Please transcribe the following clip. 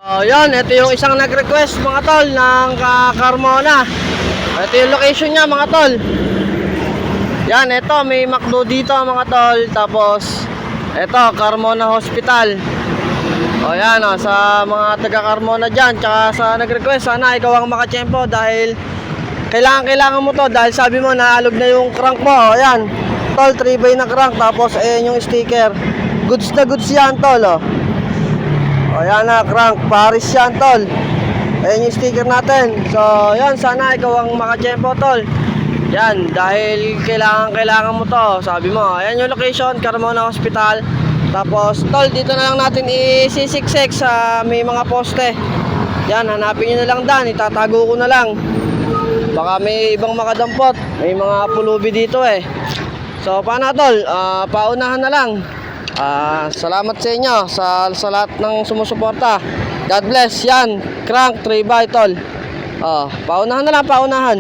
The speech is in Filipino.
Oh, yan, ito yung isang nag-request mga tol ng Carmona. Ito yung location niya mga tol. Yan, ito may McDo dito mga tol. Tapos ito Carmona Hospital. O yan, sa mga taga Carmona dyan, tsaka sa nag-request, sana ikaw ang makatsyempo dahil kailangan mo to. Dahil sabi mo naalog na yung crank mo. O yan tol, 3x na crank. Tapos ayan yung sticker. Goods na goods yan tol. O yan na, crank Paris yan tol. Ayan yung sticker natin. So yan, sana ikaw ang makatsyempo tol. Yan, dahil kailangan mo to. Sabi mo, ayan yung location, Carmona Hospital. Tapos tol, dito na lang natin isisiksik sa may mga poste. Yan, hanapin nyo na lang dan, itatago ko na lang. Baka may ibang makadampot. May mga pulubi dito eh. So paano tol, paunahan na lang. Salamat sa inyo sa lahat ng sumusuporta. God bless. Yan, crank 3x tol. Paunahan na lang, paunahan.